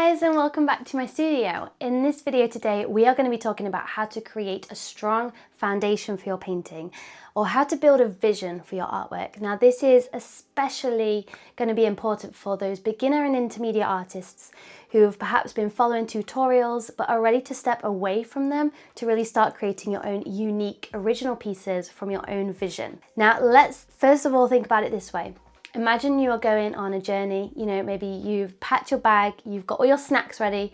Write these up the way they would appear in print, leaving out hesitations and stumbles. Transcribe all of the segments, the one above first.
guys, and welcome back to my studio. In this video today, we are going to be talking about how to create a strong foundation for your painting, or how to build a vision for your artwork. Now, this is especially going to be important for those beginner and intermediate artists who have perhaps been following tutorials but are ready to step away from them to really start creating your own unique original pieces from your own vision. Now, let's first of all think about it this way. Imagine you are going on a journey, maybe you've packed your bag, you've got all your snacks ready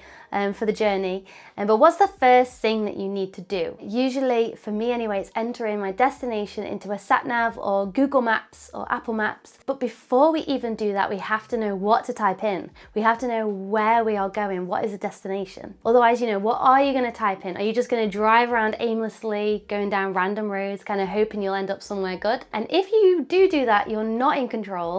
for the journey, but what's the first thing that you need to do? Usually, for me anyway, it's entering my destination into a sat-nav or Google Maps or Apple Maps. But before we even do that, we have to know what to type in. We have to know where we are going, what is the destination. Otherwise, what are you going to type in? Are you just going to drive around aimlessly, going down random roads, kind of hoping you'll end up somewhere good? And if you do that, you're not in control.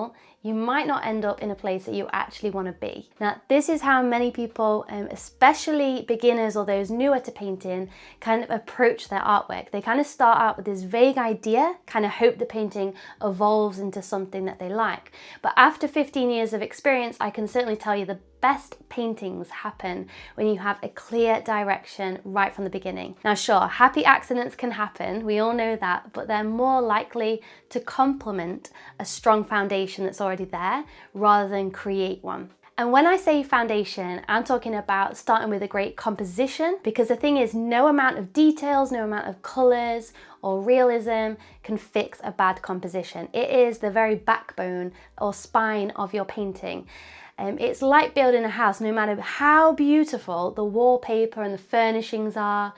You might not end up in a place that you actually want to be. Now, this is how many people, especially beginners or those newer to painting, kind of approach their artwork. They kind of start out with this vague idea, kind of hope the painting evolves into something that they like. But after 15 years of experience, I can certainly tell you the best paintings happen when you have a clear direction right from the beginning. Now, sure, happy accidents can happen, we all know that, but they're more likely to complement a strong foundation that's already there rather than create one. And when I say foundation, I'm talking about starting with a great composition, because the thing is, no amount of details, no amount of colors or realism can fix a bad composition. It is the very backbone or spine of your painting. It's like building a house. No matter how beautiful the wallpaper and the furnishings are,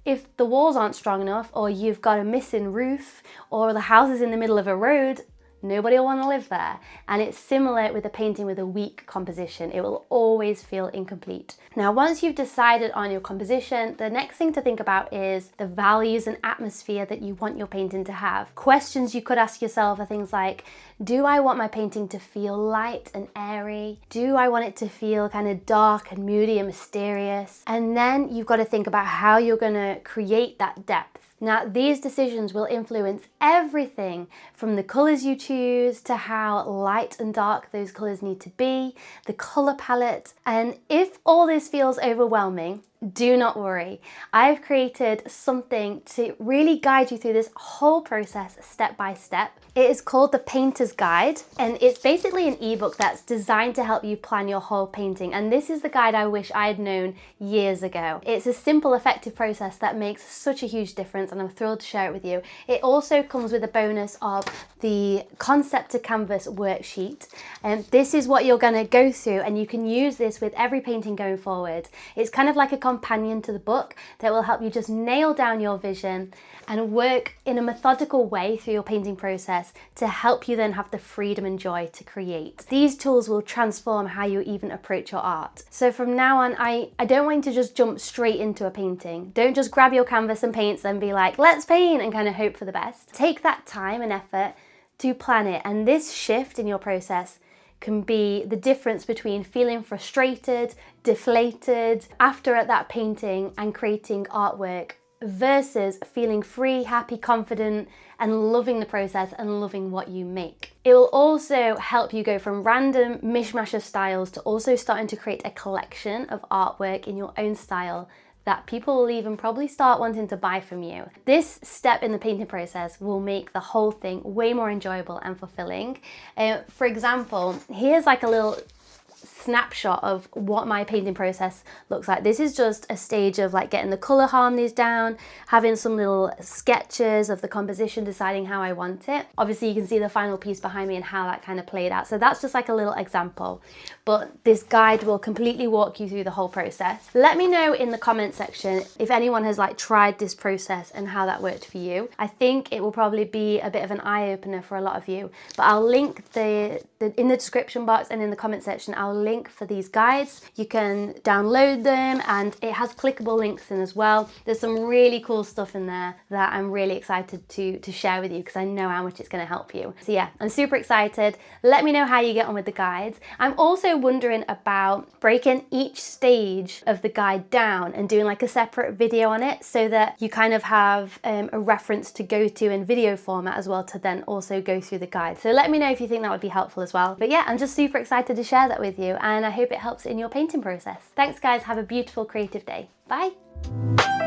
if the walls aren't strong enough, or you've got a missing roof, or the house is in the middle of a road, nobody will want to live there. And it's similar with a painting with a weak composition. It will always feel incomplete. Now, once you've decided on your composition, the next thing to think about is the values and atmosphere that you want your painting to have. Questions you could ask yourself are things like, do I want my painting to feel light and airy? Do I want it to feel kind of dark and moody and mysterious? And then you've got to think about how you're going to create that depth. Now, these decisions will influence everything from the colors you choose to how light and dark those colors need to be, the color palette. And if all this feels overwhelming, do not worry. I've created something to really guide you through this whole process step by step. It is called the Painter's Guide, and it's basically an ebook that's designed to help you plan your whole painting. And this is the guide I wish I had known years ago. It's a simple, effective process that makes such a huge difference, and I'm thrilled to share it with you. It also comes with a bonus of the Concept to Canvas Worksheet. And this is what you're going to go through, and you can use this with every painting going forward. It's kind of like a companion to the book that will help you just nail down your vision and work in a methodical way through your painting process to help you then have the freedom and joy to create. These tools will transform how you even approach your art. So from now on, I don't want you to just jump straight into a painting. Don't just grab your canvas and paints and be like, let's paint, and kind of hope for the best. Take that time and effort to plan it, and this shift in your process can be the difference between feeling frustrated, deflated after that painting and creating artwork versus feeling free, happy, confident, and loving the process and loving what you make. It will also help you go from random mishmash of styles to also starting to create a collection of artwork in your own style that people will even probably start wanting to buy from you. This step in the painting process will make the whole thing way more enjoyable and fulfilling. For example, here's like a little snapshot of what my painting process looks like. This is just a stage of like getting the color harmonies down, having some little sketches of the composition, deciding how I want it. Obviously you can see the final piece behind me and how that kind of played out. So that's just like a little example, but this guide will completely walk you through the whole process. Let me know in the comment section if anyone has like tried this process and how that worked for you. I think it will probably be a bit of an eye-opener for a lot of you, but I'll link in the description box and in the comment section, I'll link for these guides. You can download them, and it has clickable links in as well. There's some really cool stuff in there that I'm really excited to share with you, because I know how much it's going to help you. So yeah, I'm super excited. Let me know how you get on with the guides. I'm also wondering about breaking each stage of the guide down and doing like a separate video on it, so that you kind of have a reference to go to in video format as well, to then also go through the guide. So let me know if you think that would be helpful as well. But yeah, I'm just super excited to share that with you. and I hope it helps in your painting process. Thanks guys, have a beautiful creative day. Bye.